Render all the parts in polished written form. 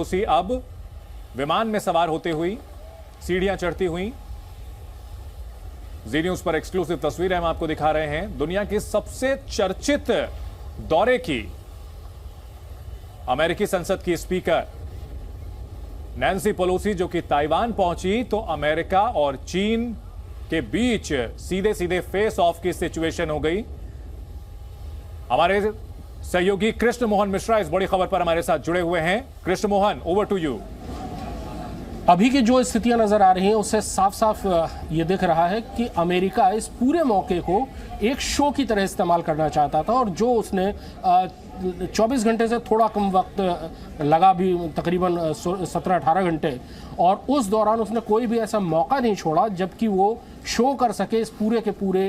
Pelosi अब विमान में सवार होते हुई सीढ़ियां चढ़ती हुई। जी न्यूज पर एक्सक्लूसिव तस्वीरें हम आपको दिखा रहे हैं। दुनिया की सबसे चर्चित दौरे की अमेरिकी संसद की स्पीकर नैन्सी पेलोसी जो कि ताइवान पहुंची, तो अमेरिका और चीन के बीच सीधे सीधे फेस ऑफ की सिचुएशन हो गई। हमारे सहयोगी कृष्ण मोहन मिश्रा इस बड़ी खबर पर हमारे साथ जुड़े हुए हैं। Krishna Mohan, over to you. अभी की जो स्थितियां नजर आ रही हैं उससे साफ साफ ये दिख रहा है कि अमेरिका इस पूरे मौके को एक शो की तरह इस्तेमाल करना चाहता था, और जो उसने 24 घंटे से थोड़ा कम वक्त लगा भी, तकरीबन 17-18 घंटे, और उस दौरान उसने कोई भी ऐसा मौका नहीं छोड़ा जबकि वो शो कर सके इस पूरे के पूरे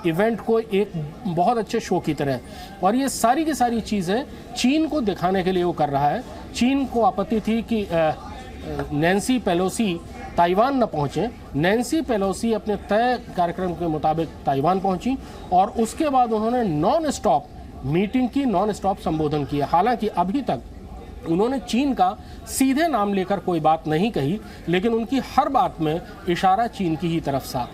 इवेंट को एक बहुत अच्छे शो की तरह। और ये सारी की सारी चीज़ें चीन को दिखाने के लिए वो कर रहा है। चीन को आपत्ति थी कि नैन्सी पेलोसी ताइवान न पहुंचे। नैन्सी पेलोसी अपने तय कार्यक्रम के मुताबिक ताइवान पहुंची और उसके बाद उन्होंने नॉन स्टॉप मीटिंग की, नॉन स्टॉप संबोधन किया। हालांकि अभी तक उन्होंने चीन का सीधे नाम लेकर कोई बात नहीं कही, लेकिन उनकी हर बात में इशारा चीन की ही तरफ था।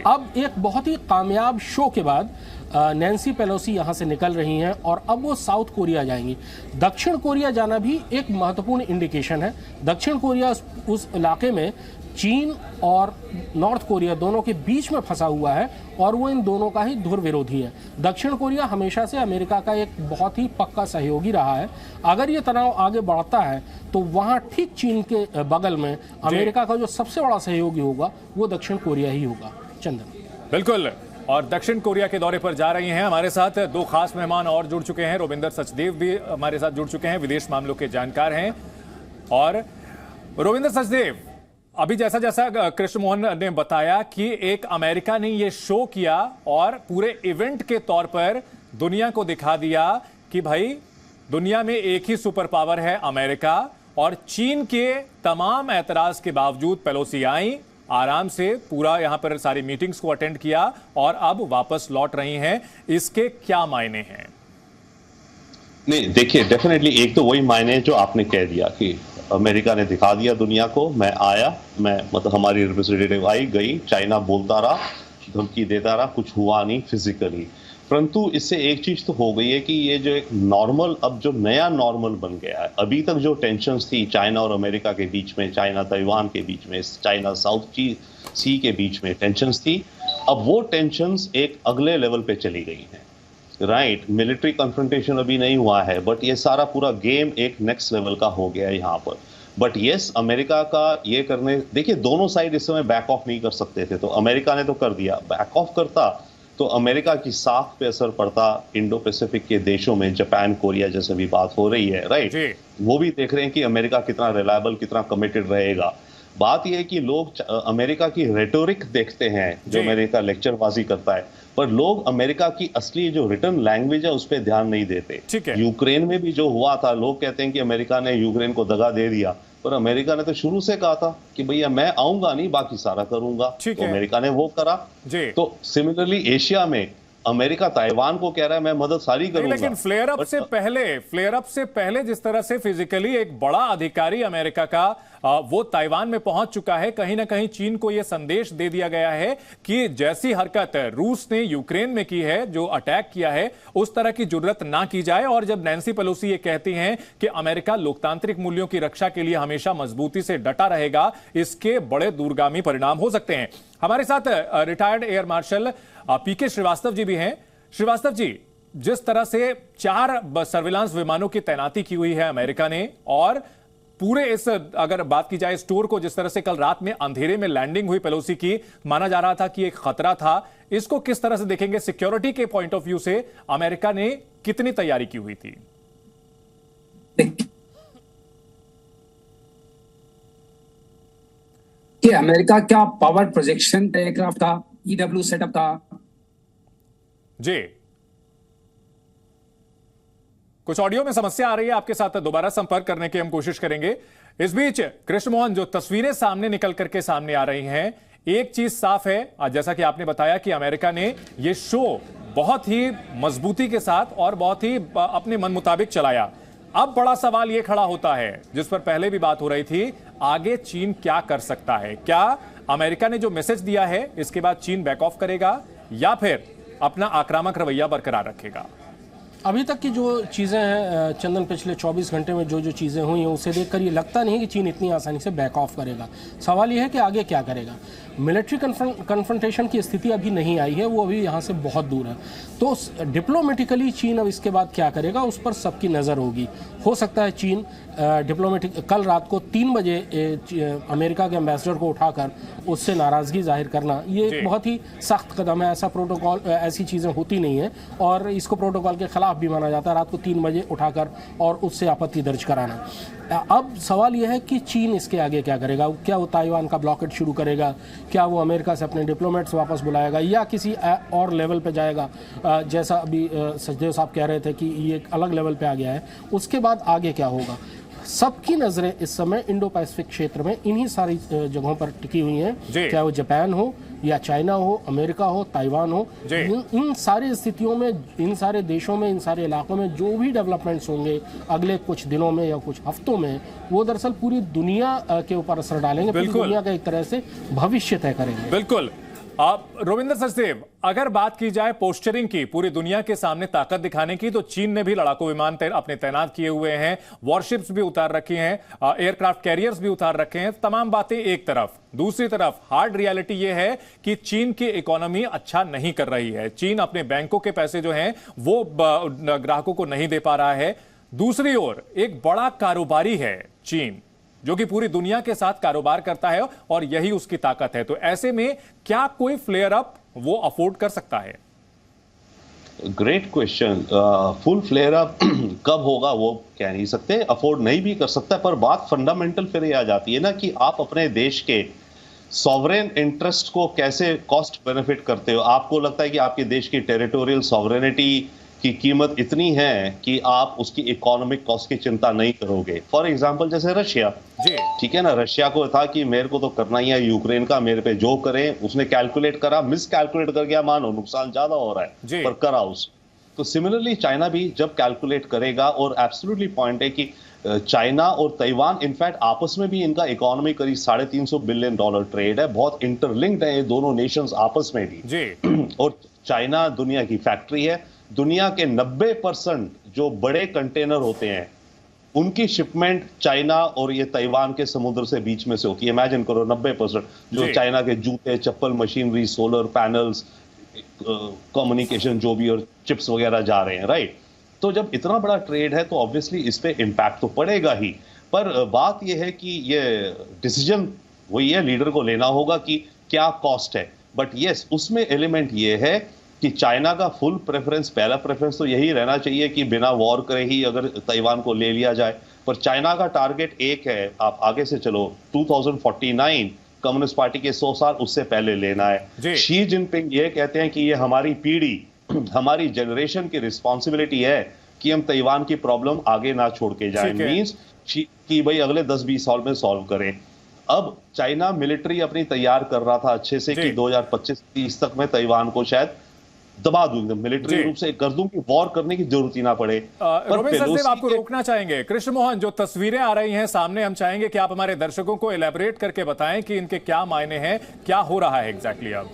अब एक बहुत ही कामयाब शो के बाद नैन्सी पेलोसी यहां से निकल रही हैं और अब वो साउथ कोरिया जाएंगी। दक्षिण कोरिया जाना भी एक महत्वपूर्ण इंडिकेशन है। दक्षिण कोरिया उस इलाके में चीन और नॉर्थ कोरिया दोनों के बीच में फंसा हुआ है और वो इन दोनों का ही धुर विरोधी है। दक्षिण कोरिया हमेशा से अमेरिका का एक बहुत ही पक्का सहयोगी रहा है। अगर ये तनाव आगे बढ़ता है तो वहाँ ठीक चीन के बगल में अमेरिका का जो सबसे बड़ा सहयोगी होगा वो दक्षिण कोरिया ही होगा। चंदन, बिल्कुल। और दक्षिण कोरिया के दौरे पर जा रही हैं। हमारे साथ दो खास मेहमान और जुड़ चुके हैं। रोविंदर सचदेव भी हमारे साथ जुड़ चुके हैं, विदेश मामलों के जानकार हैं। और रोविंदर सचदेव, अभी जैसा जैसा कृष्ण मोहन ने बताया कि एक अमेरिका ने ये शो किया और पूरे इवेंट के तौर पर दुनिया को दिखा दिया कि भाई दुनिया में एक ही सुपर पावर है अमेरिका, और चीन के तमाम एतराज के बावजूद पेलोसी आई, आराम से पूरा यहां पर सारी मीटिंग्स को अटेंड किया और अब वापस लौट रही हैं। इसके क्या मायने हैं? नहीं, देखिए, डेफिनेटली एक तो वही मायने जो आपने कह दिया कि अमेरिका ने दिखा दिया दुनिया को, मैं आया, मैं मतलब हमारी रिप्रेजेंटेटिव आई गई, चाइना बोलता रहा, धमकी देता रहा, कुछ हुआ नहीं फिजिकली। परंतु इससे एक चीज तो हो गई है कि ये जो एक नॉर्मल, अब जो नया नॉर्मल बन गया है, अभी तक जो टेंशन्स थी चाइना और अमेरिका के बीच में, चाइना ताइवान के बीच में, चाइना साउथ सी के बीच में टेंशन्स थी, अब वो टेंशन्स एक अगले लेवल पे चली गई हैं। राइट, मिलिट्री कन्फ्रंटेशन अभी नहीं हुआ है, बट ये सारा पूरा गेम एक नेक्स्ट लेवल का हो गया है यहाँ पर। बट यस, अमेरिका का ये करने, देखिए दोनों साइड इस समय बैक ऑफ नहीं कर सकते थे, तो अमेरिका ने तो कर दिया। बैक ऑफ करता तो अमेरिका की साख पे असर पड़ता, इंडो पैसिफिक के देशों में, जापान, कोरिया जैसे भी बात हो रही है, राइट, वो भी देख रहे हैं कि अमेरिका कितना रिलायबल, कितना कमिटेड रहेगा। बात यह है कि लोग अमेरिका की रेटोरिक देखते हैं, जो अमेरिका लेक्चरबाजी करता है, पर लोग अमेरिका की असली जो रिटर्न लैंग्वेज है उस पर ध्यान नहीं देते। यूक्रेन में भी जो हुआ था, लोग कहते हैं कि अमेरिका ने यूक्रेन को दगा दे दिया, पर अमेरिका ने तो शुरू से कहा था कि भैया मैं आऊंगा नहीं, बाकी सारा करूंगा। तो अमेरिका ने वो करा। तो सिमिलरली एशिया में अमेरिका ताइवान को कह रहा है मैं मदद सारी करूंगा। लेकिन फ्लेयर अप से पहले जिस तरह से फिजिकली एक बड़ा अधिकारी अमेरिका का वो ताइवान में पहुंच चुका है, कहीं ना कहीं चीन को यह संदेश दे दिया गया है कि जैसी हरकत रूस ने यूक्रेन में की है, जो अटैक किया है, उस तरह की जरूरत ना की जाए। और जब नैन्सी पेलोसी ये कहती हैं कि अमेरिका लोकतांत्रिक मूल्यों की रक्षा के लिए हमेशा मजबूती से डटा रहेगा, इसके बड़े दूरगामी परिणाम हो सकते हैं। हमारे साथ रिटायर्ड एयर मार्शल पीके श्रीवास्तव जी भी हैं। श्रीवास्तव जी, जिस तरह से 4 सर्विलांस विमानों की तैनाती की हुई है अमेरिका ने, और पूरे इस, अगर बात की जाए स्टोर को, जिस तरह से कल रात में अंधेरे में लैंडिंग हुई पेलोसी की, माना जा रहा था कि एक खतरा था, इसको किस तरह से देखेंगे? सिक्योरिटी के पॉइंट ऑफ व्यू से अमेरिका ने कितनी तैयारी की हुई थी? कि अमेरिका क्या पावर प्रोजेक्शन एयरक्राफ्ट था, ईडब्ल्यू सेटअप था जी। कुछ ऑडियो में समस्या आ रही है, आपके साथ दोबारा संपर्क करने की हम कोशिश करेंगे। इस बीच कृष्ण मोहन, जो तस्वीरें सामने निकल करके सामने आ रही हैं, एक चीज साफ है, जैसा कि आपने बताया कि अमेरिका ने यह शो बहुत ही मजबूती के साथ और बहुत ही अपने मन मुताबिक चलाया। अब बड़ा सवाल यह खड़ा होता है, जिस पर पहले भी बात हो रही थी, आगे चीन क्या कर सकता है? क्या अमेरिका ने जो मैसेज दिया है इसके बाद चीन बैक ऑफ करेगा या फिर अपना आक्रामक रवैया बरकरार रखेगा? अभी तक की जो चीज़ें हैं चंदन, पिछले 24 घंटे में जो जो चीज़ें हुई हैं उसे देखकर ये लगता नहीं है कि चीन इतनी आसानी से बैक ऑफ करेगा। सवाल ये है कि आगे क्या करेगा। मिलिट्री कन्फ्रंटेशन की स्थिति अभी नहीं आई है, वो अभी यहाँ से बहुत दूर है। तो डिप्लोमेटिकली चीन अब इसके बाद क्या करेगा उस पर सबकी नज़र होगी। हो सकता है चीन डिप्लोमेटिक कल रात को 3 बजे अमेरिका के एम्बेसडर को उठाकर उससे नाराज़गी जाहिर करना, ये एक बहुत ही सख्त कदम है। ऐसा प्रोटोकॉल, ऐसी चीज़ें होती नहीं हैं और इसको प्रोटोकॉल के खिलाफ भी माना जाता है, रात को 3 बजे उठाकर और उससे आपत्ति दर्ज कराना। अब सवाल यह है कि चीन इसके आगे क्या करेगा। क्या वो ताइवान का ब्लॉकेट शुरू करेगा? क्या वो अमेरिका से अपने डिप्लोमेट्स वापस बुलाएगा या किसी और लेवल पे जाएगा? जैसा अभी सचदेव साहब कह रहे थे कि ये एक अलग लेवल पे आ गया है। उसके बाद आगे क्या होगा? सबकी नजरें इस समय इंडो पैसिफिक क्षेत्र में इन्हीं सारी जगहों पर टिकी हुई हैं, चाहे वो जापान हो या चाइना हो, अमेरिका हो, ताइवान हो। इन सारी स्थितियों में, इन सारे देशों में, इन सारे इलाकों में जो भी डेवलपमेंट्स होंगे अगले कुछ दिनों में या कुछ हफ्तों में, वो दरअसल पूरी दुनिया के ऊपर असर डालेंगे, पूरी दुनिया का एक तरह से भविष्य तय करेंगे। बिल्कुल। रविंद्र सचदेव, अगर बात की जाए पोस्चरिंग की, पूरी दुनिया के सामने ताकत दिखाने की, तो चीन ने भी लड़ाकू विमान अपने तैनात किए हुए हैं, वॉरशिप्स भी उतार रखी हैं, एयरक्राफ्ट कैरियर्स भी उतार रखे हैं। तमाम बातें एक तरफ, दूसरी तरफ हार्ड रियलिटी यह है कि चीन की इकोनॉमी अच्छा नहीं कर रही है। चीन अपने बैंकों के पैसे जो हैं वो ग्राहकों को नहीं दे पा रहा है। दूसरी ओर एक बड़ा कारोबारी है चीन, जो कि पूरी दुनिया के साथ कारोबार करता है और यही उसकी ताकत है। तो ऐसे में क्या कोई फ्लेयर अप वो अफोर्ड कर सकता है? Great question. Full flare up कब होगा वो कह नहीं सकते, अफोर्ड नहीं भी कर सकता। पर बात फंडामेंटल फिर ये आ जाती है ना कि आप अपने देश के सॉवरेन इंटरेस्ट को कैसे कॉस्ट बेनिफिट करते हो। आपको लगता है कि आपके देश की टेरिटोरियल सॉवरेनिटी की कीमत इतनी है कि आप उसकी इकोनॉमिक कॉस्ट की चिंता नहीं करोगे। फॉर एग्जांपल जैसे रशिया, ठीक है ना, रशिया को था कि मेरे को तो करना ही है यूक्रेन का, मेरे पे जो करें। उसने कैलकुलेट करा, मिस कैलकुलेट कर गया, मानो नुकसान ज्यादा हो रहा है पर करा उस। तो सिमिलरली चाइना भी जब कैलकुलेट करेगा, और एब्सोल्युटली पॉइंट है कि चाइना और ताइवान इनफैक्ट आपस में भी इनका इकोनॉमी करीब $350 बिलियन ट्रेड है, बहुत इंटरलिंक्ड है ये दोनों नेशंस आपस में भी। और चाइना दुनिया की फैक्ट्री है, दुनिया के 90% जो बड़े कंटेनर होते हैं उनकी शिपमेंट चाइना और ये ताइवान के समुद्र से बीच में से होती है। इमेजिन करो 90% जो चाइना के जूते, चप्पल, मशीनरी, सोलर पैनल्स, कम्युनिकेशन जो भी और चिप्स वगैरह जा रहे हैं, राइट। तो जब इतना बड़ा ट्रेड है तो ऑब्वियसली इस पे इम्पैक्ट तो पड़ेगा ही। पर बात यह है कि ये डिसीजन वही है, लीडर को लेना होगा कि क्या कॉस्ट है। बट यस, उसमें एलिमेंट ये है कि चाइना का फुल प्रेफरेंस, पहला प्रेफरेंस तो यही रहना चाहिए कि बिना वॉर करे ही अगर ताइवान को ले लिया जाए। पर चाइना का टारगेट एक है, आप आगे से चलो 2049 कम्युनिस्ट पार्टी के 100 साल उससे पहले लेना है। शी जिनपिंग ये कहते हैं कि ये हमारी पीढ़ी, हमारी जनरेशन की रिस्पॉन्सिबिलिटी है कि हम ताइवान की प्रॉब्लम आगे ना छोड़ के जाए। मीन्स कि भाई अगले 10-20 साल में सॉल्व करें। अब चाइना मिलिट्री अपनी तैयार कर रहा था अच्छे से कि 2025-30 तक में ताइवान को शायद दबा दूंगा, मिलिट्री रूप से कर दूं कि वॉर करने की जरूरत ही ना पड़े। रविंद्र सचदेव, आपको रोकना चाहेंगे। कृष्ण मोहन, जो तस्वीरें आ रही हैं सामने, हम चाहेंगे कि आप हमारे दर्शकों को एलैबोरेट करके बताएं कि इनके क्या मायने हैं, क्या हो रहा है एग्जैक्टली। अब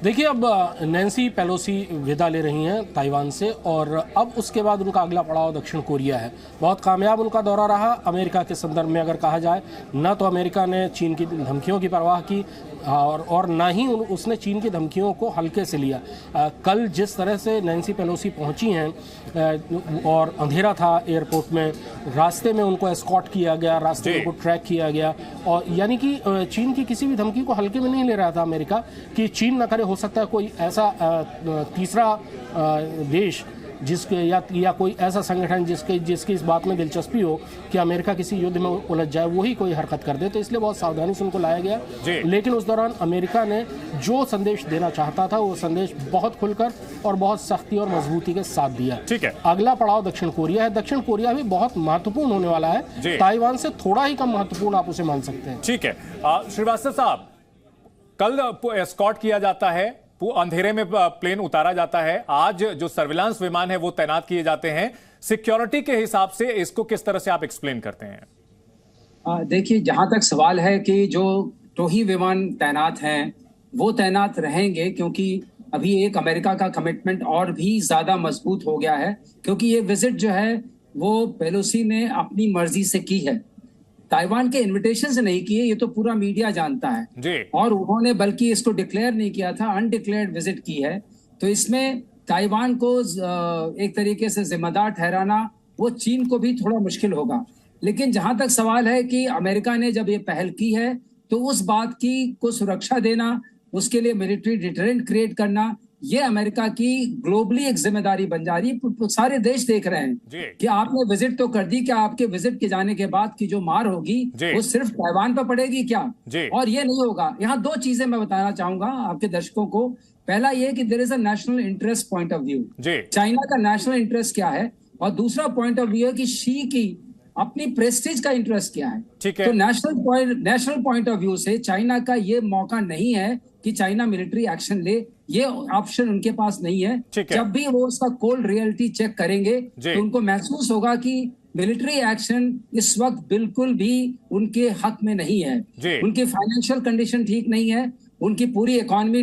देखिए, अब नैन्सी पेलोसी विदा ले रही हैं ताइवान से और अब उसके बाद उनका अगला पड़ाव दक्षिण कोरिया है। बहुत कामयाब उनका दौरा रहा अमेरिका के संदर्भ में अगर कहा जाए। न तो अमेरिका ने चीन की धमकियों की परवाह की और ना ही उसने चीन की धमकियों को हल्के से लिया। कल जिस तरह से नैन्सी पेलोसी पहुंची हैं और अंधेरा था एयरपोर्ट में, रास्ते में उनको एस्कॉर्ट किया गया, रास्ते में उनको ट्रैक किया गया, और यानी कि चीन की किसी भी धमकी को हल्के में नहीं ले रहा था अमेरिका कि चीन न करे। हो सकता है कोई ऐसा तीसरा देश जिसके या कोई ऐसा संगठन जिसकी इस बात में दिलचस्पी हो कि अमेरिका किसी युद्ध में उलझ जाए, वही कोई हरकत कर दे। तो इसलिए बहुत सावधानी से उनको लाया गया। लेकिन उस दौरान अमेरिका ने जो संदेश देना चाहता था वो संदेश बहुत खुलकर और बहुत सख्ती और मजबूती के साथ दिया। ठीक है, अगला पड़ाव दक्षिण कोरिया है। दक्षिण कोरिया भी बहुत महत्वपूर्ण होने वाला है, ताइवान से थोड़ा ही कम महत्वपूर्ण आप उसे मान सकते हैं। ठीक है, श्रीवास्तव साहब, कल एस्कॉर्ट किया जाता है, अंधेरे में प्लेन उतारा जाता है, आज जो सर्विलांस विमान है वो तैनात किए जाते हैं। सिक्योरिटी के हिसाब से इसको किस तरह से आप एक्सप्लेन करते हैं? देखिए, जहां तक सवाल है कि जो टोही विमान तैनात हैं वो तैनात रहेंगे, क्योंकि अभी एक अमेरिका का कमिटमेंट और भी ज्यादा मजबूत हो गया है, क्योंकि ये विजिट जो है वो पेलोसी ने अपनी मर्जी से की है, ताइवान के इनविटेशन से नहीं की है। ये तो पूरा मीडिया जानता है जी। और उन्होंने बल्कि इसको डिक्लेयर नहीं किया था, अनडिक्लेयर्ड विजिट की है। तो इसमें ताइवान को एक तरीके से जिम्मेदार ठहराना वो चीन को भी थोड़ा मुश्किल होगा। लेकिन जहां तक सवाल है कि अमेरिका ने जब ये पहल की है तो उस बात की को सुरक्षा देना, उसके लिए मिलिट्री डिटरेंट क्रिएट करना, ये अमेरिका की ग्लोबली एक जिम्मेदारी बन जा रही है। सारे देश देख रहे हैं कि आपने विजिट तो कर दी, क्या आपके विजिट के जाने के बाद की जो मार होगी वो सिर्फ ताइवान पर पड़ेगी क्या? और ये नहीं होगा। यहाँ दो चीजें मैं बताना चाहूंगा आपके दर्शकों को। पहला ये कि there is a national interest point of view, China का नेशनल इंटरेस्ट क्या है, और दूसरा पॉइंट ऑफ व्यू है कि शी की अपनी प्रेस्टीज का इंटरेस्ट क्या है। तो नेशनल पॉइंट ऑफ व्यू से चाइना का ये मौका नहीं है कि चाइना मिलिट्री एक्शन ले, ये ऑप्शन उनके पास नहीं है। जब भी वो उसका कोल्ड रियलिटी चेक करेंगे तो उनको महसूस होगा कि मिलिट्री एक्शन इस वक्त बिल्कुल भी उनके हक में नहीं है। उनकी फाइनेंशियल कंडीशन ठीक नहीं है, उनकी पूरी इकोनॉमी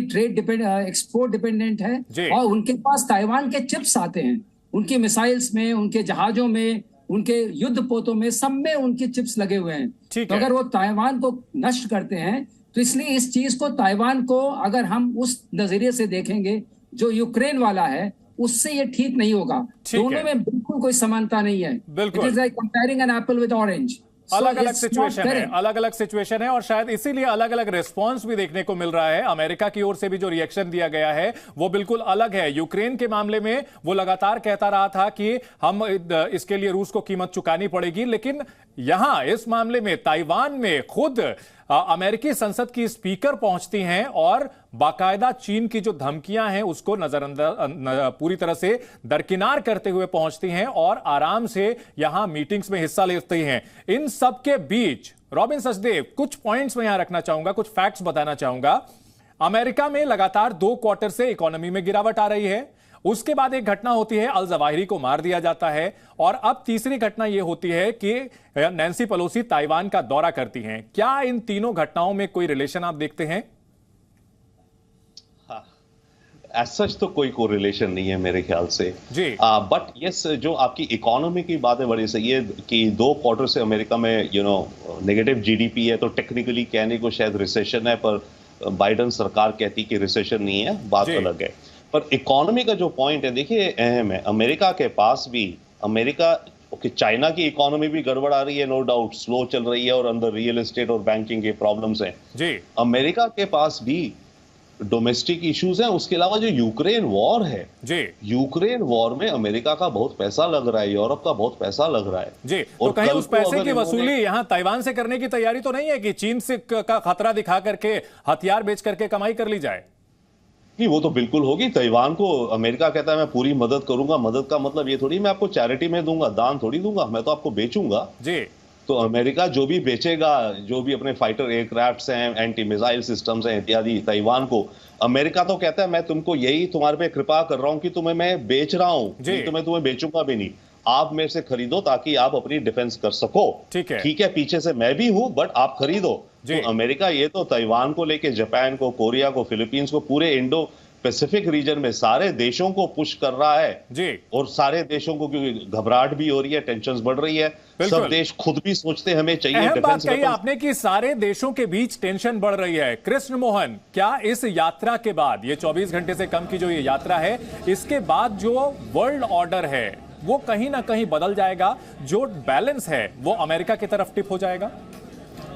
एक्सपोर्ट डिपेंडेंट है, और उनके पास ताइवान के चिप्स आते हैं, उनकी मिसाइल्स में, उनके जहाजों में, उनके युद्ध पोतों में, सब में उनके चिप्स लगे हुए हैं। तो अगर वो ताइवान को नष्ट करते हैं तो इसलिए इस चीज को, ताइवान को अगर हम उस नजरिए से देखेंगे जो यूक्रेन वाला है, उससे ये ठीक नहीं होगा। दोनों में बिल्कुल कोई समानता नहीं है। It is like comparing an apple with orange. अलग अलग सिचुएशन है, अलग अलग सिचुएशन है, और शायद इसीलिए अलग अलग रिस्पांस भी देखने को मिल रहा है। अमेरिका की ओर से भी जो रिएक्शन दिया गया है वो बिल्कुल अलग है। यूक्रेन के मामले में वो लगातार कहता रहा था कि हम इसके लिए रूस को कीमत चुकानी पड़ेगी, लेकिन यहां इस मामले में ताइवान में खुद अमेरिकी संसद की स्पीकर पहुंचती हैं और बाकायदा चीन की जो धमकियां हैं उसको नजरअंदाज पूरी तरह से दरकिनार करते हुए पहुंचती हैं और आराम से यहां मीटिंग्स में हिस्सा लेती हैं। इन सब के बीच रॉबिन सचदेव, कुछ पॉइंट्स में यहां रखना चाहूंगा, कुछ फैक्ट्स बताना चाहूंगा। अमेरिका में लगातार 2 क्वार्टर से इकोनॉमी में गिरावट आ रही है, उसके बाद एक घटना होती है, अल जवाहिरी को मार दिया जाता है, और अब तीसरी घटना यह होती है कि नैन्सी पेलोसी ताइवान का दौरा करती हैं। क्या इन तीनों घटनाओं में कोई रिलेशन आप देखते हैं? एज सच तो कोई कोरिलेशन नहीं है मेरे ख्याल से जी। बट यस, जो आपकी इकोनॉमी की बात है बड़ी सही है कि 2 क्वार्टर से अमेरिका में नेगेटिव जीडीपी है, तो टेक्निकली कहने को शायद रिसेशन है, पर बाइडेन सरकार कहती कि रिसेशन नहीं है, बात अलग है। पर इकोनॉमी का जो पॉइंट है, देखिए अहम है। अमेरिका के पास भी चाइना की इकोनॉमी भी गड़बड़ आ रही है, नो डाउट स्लो चल रही है, और अंदर रियल एस्टेट और बैंकिंग के प्रॉब्लम्स हैं जी। अमेरिका के पास भी डोमेस्टिक इश्यूज हैं। उसके अलावा जो यूक्रेन वॉर है जी, यूक्रेन वॉर में अमेरिका का बहुत पैसा लग रहा है, यूरोप का बहुत पैसा लग रहा है जी। तो कहीं उस पैसे की वसूली यहां ताइवान से करने की तैयारी तो नहीं है कि चीन से का खतरा दिखा करके हथियार बेच करके कमाई कर ली जाए? नहीं, वो तो बिल्कुल होगी। ताइवान को अमेरिका कहता है मैं पूरी मदद करूंगा। मदद का मतलब ये थोड़ी मैं आपको चैरिटी में दूंगा, दान थोड़ी दूंगा, मैं तो आपको बेचूंगा जी। तो अमेरिका जो भी बेचेगा, जो भी अपने फाइटर एयरक्राफ्ट्स हैं, एंटी मिसाइल सिस्टम्स हैं इत्यादि ताइवान को, अमेरिका तो कहता है मैं तुमको यही तुम्हारे पे कृपा कर रहा हूं कि तुम्हें मैं बेच रहा हूं, तो मैं तुम्हें बेचूंगा भी नहीं। आप मेरे से खरीदो ताकि आप अपनी डिफेंस कर सको। ठीक है, पीछे से मैं भी हूं, बट आप खरीदो। तो अमेरिका ये तो ताइवान को लेके जापान को, कोरिया को, फिलीपींस को, पूरे इंडो पैसिफिक रीजन में सारे देशों को पुश कर रहा है जी। और सारे देशों को क्योंकि घबराहट भी हो रही है, टेंशन बढ़ रही है, सब देश खुद भी सोचते हैं हमें चाहिए डिफेंस। कही आपने कि सारे देशों के बीच टेंशन बढ़ रही है। कृष्ण मोहन, क्या इस यात्रा के बाद, ये 24 घंटे से कम की जो ये यात्रा है, इसके बाद जो वर्ल्ड ऑर्डर है वो कहीं ना कहीं बदल जाएगा? जो बैलेंस है वो अमेरिका की तरफ टिप हो जाएगा?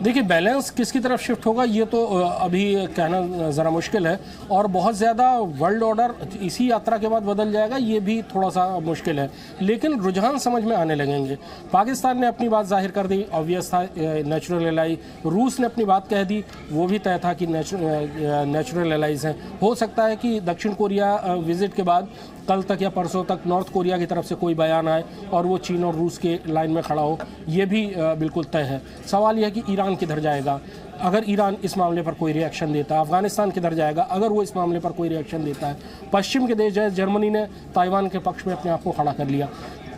देखिए, बैलेंस किसकी तरफ शिफ्ट होगा ये तो अभी कहना ज़रा मुश्किल है, और बहुत ज़्यादा वर्ल्ड ऑर्डर इसी यात्रा के बाद बदल जाएगा ये भी थोड़ा सा मुश्किल है, लेकिन रुझान समझ में आने लगेंगे। पाकिस्तान ने अपनी बात जाहिर कर दी, ऑब्वियस था, नेचुरल एलाई। रूस ने अपनी बात कह दी, वो भी तय था कि नेचुरल एलाइज हैं। हो सकता है कि दक्षिण कोरिया विजिट के बाद कल तक या परसों तक नॉर्थ कोरिया की तरफ से कोई बयान आए और वो चीन और रूस के लाइन में खड़ा हो, ये भी बिल्कुल तय है। सवाल यह है कि ईरान किधर जाएगा अगर ईरान इस मामले पर कोई रिएक्शन देता है, अफगानिस्तान किधर जाएगा अगर वो इस मामले पर कोई रिएक्शन देता है। पश्चिम के देश जैसे जर्मनी ने ताइवान के पक्ष में अपने आप को खड़ा कर लिया।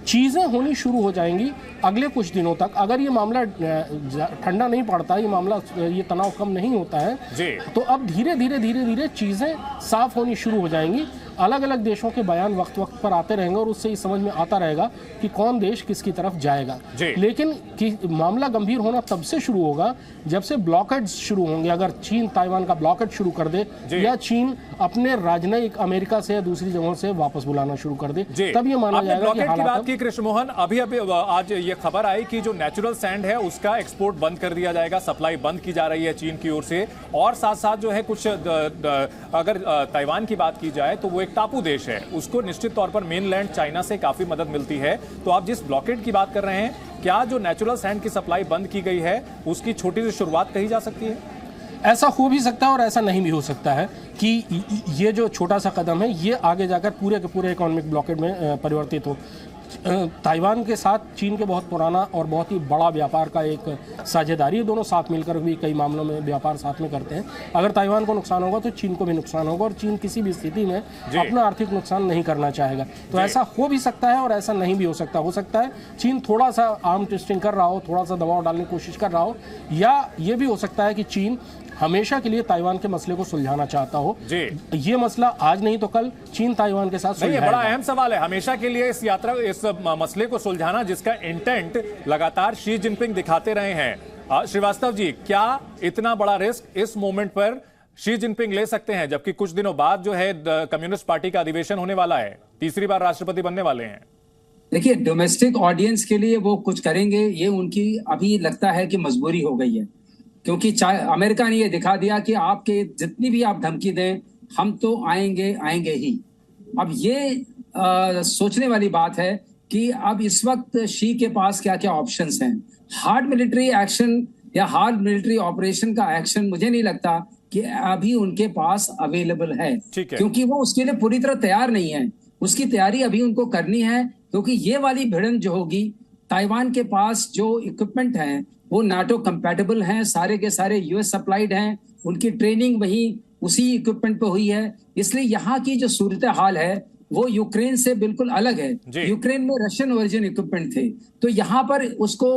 चीज़ें होनी शुरू हो जाएंगी अगले कुछ दिनों तक। अगर ये मामला ठंडा नहीं पड़ता, ये मामला, ये तनाव कम नहीं होता है, तो अब धीरे धीरे चीज़ें साफ होनी शुरू हो जाएंगी। अलग अलग देशों के बयान वक्त वक्त पर आते रहेंगे और उससे ये समझ में आता रहेगा कि कौन देश किसकी तरफ जाएगा। लेकिन मामला गंभीर होना तब से शुरू होगा जब से ब्लॉकेड शुरू होंगे। अगर चीन ताइवान का ब्लॉकेड शुरू कर दे या चीन अपने राजनयिक अमेरिका से या दूसरी जगहों से वापस बुलाना शुरू कर दे, तब ये माना जाएगा कि की बात की कृष्ण मोहन, अभी आज ये खबर आई कि जो नेचुरल सैंड है उसका एक्सपोर्ट बंद कर दिया जाएगा, सप्लाई बंद की जा रही है चीन की ओर से। और साथ साथ जो है कुछ अगर ताइवान की बात की जाए तो वो एक टापू देश है, उसको निश्चित तौर पर मेनलैंड चाइना से काफी मदद मिलती है। तो आप जिस ब्लॉकेड की बात कर रहे हैं, क्या जो नेचुरल सैंड की सप्लाई बंद की गई है उसकी छोटी सी शुरुआत कही जा सकती है? ऐसा हो भी सकता है और ऐसा नहीं भी हो सकता है कि ये जो छोटा सा कदम है ये आगे जाकर पूरे के पूरे इकोनॉमिक ब्लॉकेड में परिवर्तित हो। ताइवान के साथ चीन के बहुत पुराना और बहुत ही बड़ा व्यापार का एक साझेदारी है, दोनों साथ मिलकर भी कई मामलों में व्यापार साथ में करते हैं। अगर ताइवान को नुकसान होगा तो चीन को भी नुकसान होगा और चीन किसी भी स्थिति में अपना आर्थिक नुकसान नहीं करना चाहेगा। तो ऐसा हो भी सकता है और ऐसा नहीं भी हो सकता। हो सकता है चीन थोड़ा सा आर्म ट्विस्टिंग कर रहा हो, थोड़ा सा दबाव डालने की कोशिश कर रहा हो, या ये भी हो सकता है कि चीन हमेशा के लिए ताइवान के मसले को सुलझाना चाहता हो। ये मसला आज नहीं तो कल चीन ताइवान के साथ सुलझाएगा। बड़ा अहम सवाल है हमेशा के लिए इस यात्रा, इस मसले को सुलझाना, जिसका इंटेंट लगातार शी जिनपिंग दिखाते रहे हैं। श्रीवास्तव जी, क्या इतना बड़ा रिस्क इस मोमेंट पर शी जिनपिंग ले सकते हैं, जबकि कुछ दिनों बाद जो है कम्युनिस्ट पार्टी का अधिवेशन होने वाला है, तीसरी बार राष्ट्रपति बनने वाले हैं? देखिए, डोमेस्टिक ऑडियंस के लिए वो कुछ करेंगे, ये उनकी अभी लगता है कि मजबूरी हो गई है, क्योंकि अमेरिका ने ये दिखा दिया कि आपके जितनी भी आप धमकी दें, हम तो आएंगे ही। अब ये सोचने वाली बात है कि अब इस वक्त शी के पास क्या क्या ऑप्शंस हैं। हार्ड मिलिट्री एक्शन या हार्ड मिलिट्री ऑपरेशन का एक्शन मुझे नहीं लगता कि अभी उनके पास अवेलेबल है, क्योंकि वो उसके लिए पूरी तरह तैयार नहीं है। उसकी तैयारी अभी उनको करनी है, क्योंकि ये वाली भिड़ंत जो होगी, ताइवान के पास जो इक्विपमेंट है वो नाटो कंपैटिबल हैं, सारे के सारे यूएस सप्लाइड हैं, उनकी ट्रेनिंग वही उसी इक्विपमेंट पे हुई है। इसलिए यहाँ की जो सूरत हाल है वो यूक्रेन से बिल्कुल अलग है। यूक्रेन में रशियन ओरिजिन इक्विपमेंट थे, तो यहाँ पर उसको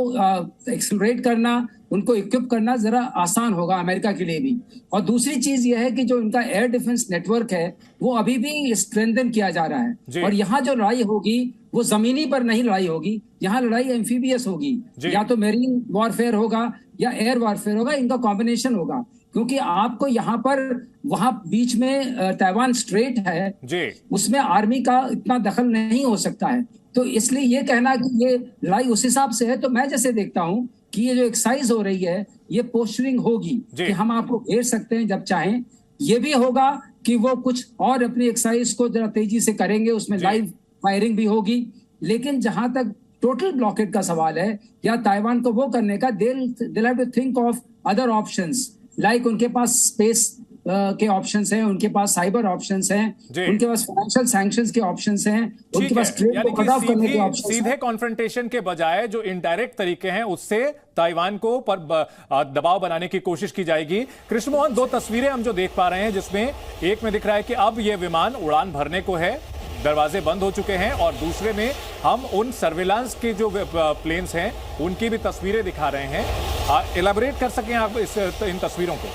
एक्सेलरेट करना, उनको इक्विप करना जरा आसान होगा अमेरिका के लिए भी। और दूसरी चीज यह है कि जो इनका एयर डिफेंस नेटवर्क है वो अभी भी स्ट्रेंथन किया जा रहा है। और यहाँ जो लड़ाई होगी वो जमीनी पर नहीं लड़ाई होगी, यहाँ लड़ाई एम्फीबियस होगी, या तो मेरीन वॉरफेयर होगा या एयर वॉरफेयर होगा, इनका कॉम्बिनेशन होगा। क्योंकि आपको यहाँ पर वहां बीच में ताइवान स्ट्रेट है, उसमें आर्मी का इतना दखल नहीं हो सकता है। तो इसलिए ये कहना कि ये लड़ाई उस हिसाब से है, तो मैं जैसे देखता हूँ कि ये जो एक्सरसाइज हो रही है ये पोस्टरिंग होगी कि हम आपको घेर सकते हैं जब चाहें। ये भी होगा कि वो कुछ और अपनी एक्सरसाइज को जरा तेजी से करेंगे, उसमें लाइव फायरिंग भी होगी। लेकिन जहां तक टोटल ब्लॉकेट का सवाल है या ताइवान को वो करने का, they'll have to think of other options, like उनके पास स्पेस के ऑप्शंस हैं, उनके पास साइबर ऑप्शंस हैं, उनके पास फाइनेंशियल सैंक्शंस के ऑप्शंस हैं, उनके पास ट्रेड को कट ऑफ करने के ऑप्शंस हैं। सीधे कॉन्फ्रंटेशन के बजाय जो इनडायरेक्ट तरीके हैं उससे ताइवान को पर दबाव बनाने की कोशिश की जाएगी। कृष्ण मोहन, दो तस्वीरें हम जो देख पा रहे हैं, जिसमें एक में दिख रहा है कि अब ये विमान उड़ान भरने को है, दरवाजे बंद हो चुके हैं, और दूसरे में हम उन सर्विलांस के जो प्लेन्स हैं उनकी भी तस्वीरें दिखा रहे हैं। इलैबोरेट कर सकें आप इन तस्वीरों को?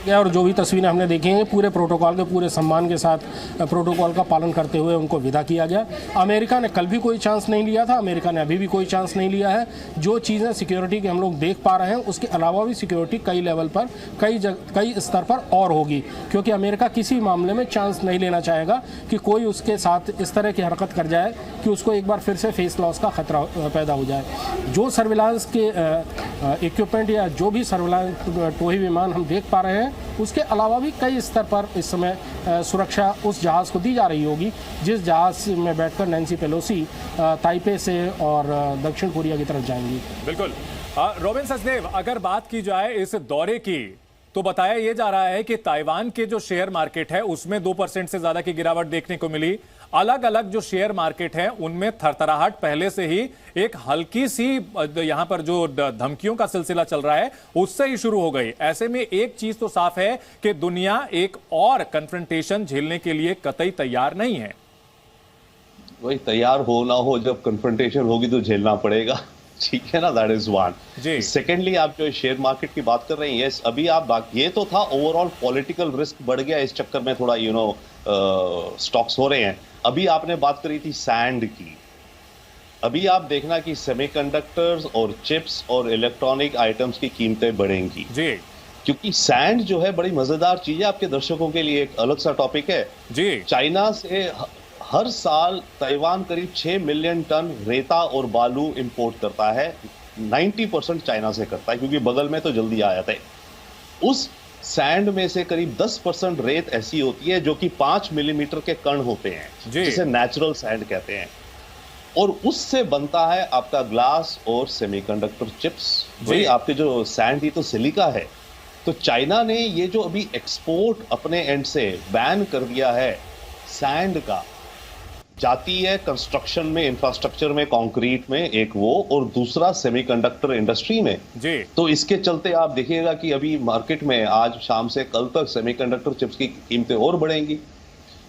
और जो भी तस्वीरें हमने देखी हैं पूरे प्रोटोकॉल के पूरे सम्मान के साथ प्रोटोकॉल का पालन करते हुए उनको विदा किया गया। अमेरिका ने कल भी कोई चांस नहीं लिया था, अमेरिका ने अभी भी कोई चांस नहीं लिया है। जो चीज़ें सिक्योरिटी की हम लोग देख पा रहे हैं उसके अलावा भी सिक्योरिटी कई लेवल पर, कई स्तर पर और होगी, क्योंकि अमेरिका किसी मामले में चांस नहीं लेना चाहेगा कि कोई उसके साथ इस तरह की हरकत कर जाए कि उसको एक बार फिर से फेस लॉस का खतरा पैदा हो जाए। जो सर्विलांस के इक्विपमेंट या जो भी सर्विलांस टोही विमान हम देख पा रहे हैं, उसके अलावा भी कई स्तर पर इस समय सुरक्षा उस जहाज़ को दी जा रही होगी जिस जहाज़ में बैठकर नैन्सी पेलोसी ताइपे से और दक्षिण कोरिया की तरफ जाएंगी। बिल्कुल। रोबिन सचदेव, अगर बात की जाए इस दौरे की, तो बताया यह जा रहा है कि ताइवान के जो शेयर मार्केट है उसमें 2% से ज्यादा की गिरावट देखने को मिली। अलग अलग जो शेयर मार्केट है उनमें थरथराहट पहले से ही एक हल्की सी यहां पर जो धमकियों का सिलसिला चल रहा है उससे ही शुरू हो गई। ऐसे में एक चीज तो साफ है कि दुनिया एक और कन्फ्रंटेशन झेलने के लिए कतई तैयार नहीं है। भाई तैयार हो ना हो, जब कन्फ्रंटेशन होगी तो झेलना पड़ेगा। ठीक है ना, दैट इज वन। जी। सेकेंडली, आप जो शेयर मार्केट की बात कर रहे हैं, यस, अभी आप ये तो था, ओवरऑल पॉलिटिकल रिस्क बढ़ गया इस चक्कर में, थोड़ा स्टॉक्स हो रहे हैं। अभी आपने बात करी थी सैंड की, अभी आप देखना कि सेमीकंडक्टर्स और चिप्स और इलेक्ट्रॉनिक आइटम्स की कीमतें बढ़ेंगी जी, क्योंकि सैंड जो है बड़ी मजेदार चीज है। आपके दर्शकों के लिए एक अलग सा टॉपिक है जी। चाइना से हर साल ताइवान करीब 6 मिलियन टन रेता और बालू इंपोर्ट करता है। 90% चाइना से करता है क्योंकि बगल में तो जल्दी आ जाता है। उस सैंड में से करीब 10% रेत ऐसी होती है जो कि 5 मिलीमीटर के कण होते हैं, जिसे नेचुरल सैंड कहते हैं, और उससे बनता है आपका ग्लास और सेमीकंडक्टर चिप्स। वही आपके जो सैंड ही तो सिलिका है। तो चाइना ने ये जो अभी एक्सपोर्ट अपने एंड से बैन कर दिया है सैंड का, जाती है कंस्ट्रक्शन में, इंफ्रास्ट्रक्चर में, कंक्रीट में, एक वो, और दूसरा सेमीकंडक्टर इंडस्ट्री में जी। तो इसके चलते आप देखिएगा कि अभी मार्केट में आज शाम से कल तक सेमीकंडक्टर चिप्स की कीमतें और बढ़ेंगी।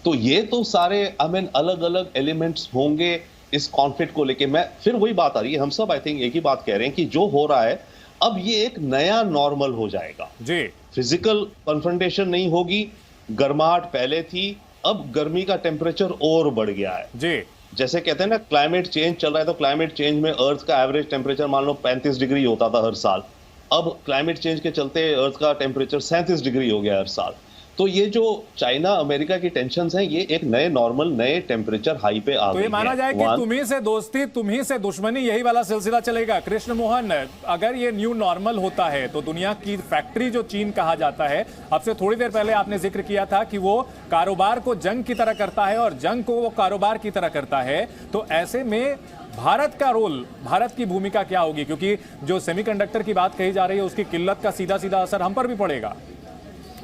तो ये तो सारे अलग अलग एलिमेंट्स होंगे इस कॉन्फ्लिक्ट को लेके। मैं फिर वही बात आ रही है, हम सब आई थिंक एक ही बात कह रहे हैं कि जो हो रहा है अब ये एक नया नॉर्मल हो जाएगा जी। फिजिकल कन्फ्रंटेशन नहीं होगी, गर्माहट पहले थी, अब गर्मी का टेम्परेचर और बढ़ गया है जी। जैसे कहते हैं ना क्लाइमेट चेंज चल रहा है, तो क्लाइमेट चेंज में अर्थ का एवरेज टेम्परेचर मान लो 35 डिग्री होता था हर साल, अब क्लाइमेट चेंज के चलते अर्थ का टेम्परेचर 37 डिग्री हो गया हर साल। तो ये जो चाइना अमेरिका की टेंशन्स हैं, ये एक नए नॉर्मल, नए टेम्परेचर हाई पे आ गई तो ये माना जाए कि तुम्ही से दोस्ती तुम्ही से दुश्मनी, यही वाला सिलसिला चलेगा। कृष्ण मोहन, अगर ये न्यू नॉर्मल होता है तो दुनिया की फैक्ट्री जो चीन कहा जाता है, अब से थोड़ी देर पहले आपने जिक्र किया था कि वो कारोबार को जंग की तरह करता है और जंग को वो कारोबार की तरह करता है, तो ऐसे में भारत का रोल, भारत की भूमिका क्या होगी? क्योंकि जो सेमीकंडक्टर की बात कही जा रही है उसकी किल्लत का सीधा सीधा असर हम पर भी पड़ेगा।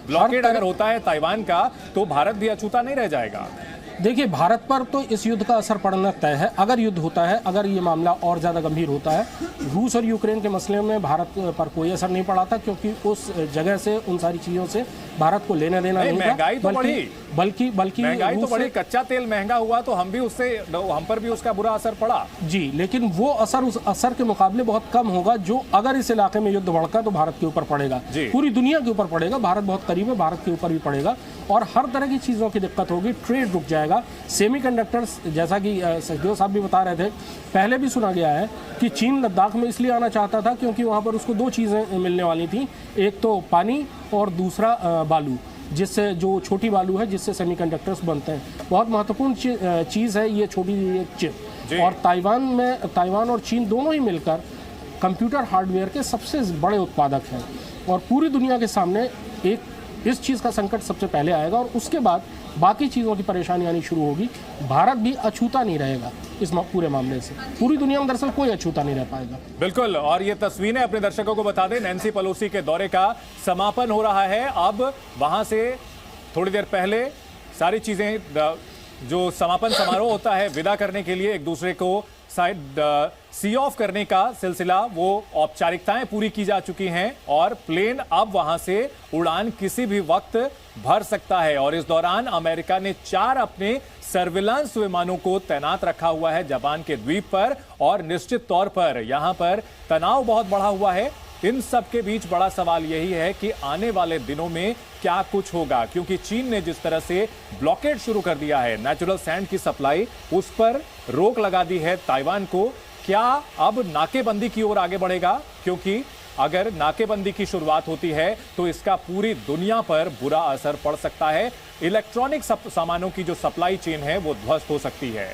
ब्लॉकेड अगर होता है ताइवान का तो भारत भी अछूता नहीं रह जाएगा। देखिए, भारत पर तो इस युद्ध का असर पड़ना तय है। अगर युद्ध होता है, अगर ये मामला और ज़्यादा गंभीर होता है, रूस और यूक्रेन के मसले में भारत पर कोई असर नहीं पड़ा था, क्योंकि उस जगह से, उन सारी चीज़ों से भारत को लेना देना नहीं था। महंगाई तो बढ़ी, बल्कि महंगाई तो बढ़ी, कच्चा तेल महंगा हुआ तो हम पर भी उसका बुरा असर पड़ा जी। लेकिन वो असर उस असर के मुकाबले बहुत कम होगा जो अगर इस इलाके में युद्ध भड़का तो भारत के ऊपर पड़ेगा, पूरी दुनिया के ऊपर पड़ेगा। भारत बहुत करीब है, भारत के ऊपर भी पड़ेगा और हर तरह की चीज़ों की दिक्कत होगी, ट्रेड रुक जाएगा। सेमीकंडक्टर्स, जैसा कि सचदेव साहब भी बता रहे थे, पहले भी सुना गया है कि चीन लद्दाख में इसलिए आना चाहता था क्योंकि वहाँ पर उसको दो चीज़ें मिलने वाली थी, एक तो पानी और दूसरा बालू, जिससे जो छोटी बालू है जिससे सेमीकंडक्टर्स बनते हैं। बहुत महत्वपूर्ण चीज़ है ये छोटी चिप। और ताइवान और चीन दोनों ही मिलकर कंप्यूटर हार्डवेयर के सबसे बड़े उत्पादक हैं और पूरी दुनिया के सामने एक इस चीज़ का संकट सबसे पहले आएगा और उसके बाद बाकी चीज़ों की परेशानी आनी शुरू होगी। भारत भी अछूता नहीं रहेगा इस पूरे मामले से। पूरी दुनिया में दरअसल कोई अछूता नहीं रह पाएगा। बिल्कुल। और ये तस्वीरें अपने दर्शकों को बता दें, नैन्सी पेलोसी के दौरे का समापन हो रहा है। अब वहां से थोड़ी देर पहले सारी चीजें, जो समापन समारोह होता है, विदा करने के लिए एक दूसरे को साइड सी ऑफ करने का सिलसिला, वो औपचारिकताएं पूरी की जा चुकी हैं और प्लेन अब वहां से उड़ान किसी भी वक्त भर सकता है। और इस दौरान अमेरिका ने 4 अपने सर्विलांस विमानों को तैनात रखा हुआ है जापान के द्वीप पर और निश्चित तौर पर यहां पर तनाव बहुत बढ़ा हुआ है। इन सब के बीच बड़ा सवाल यही है कि आने वाले दिनों में क्या कुछ होगा, क्योंकि चीन ने जिस तरह से ब्लॉकेड शुरू कर दिया है, नेचुरल सैंड की सप्लाई, उस पर रोक लगा दी है ताइवान को। क्या अब नाकेबंदी की ओर आगे बढ़ेगा? क्योंकि अगर नाकेबंदी की शुरुआत होती है तो इसका पूरी दुनिया पर बुरा असर पड़ सकता है। इलेक्ट्रॉनिक सामानों की जो सप्लाई चेन है वो ध्वस्त हो सकती है।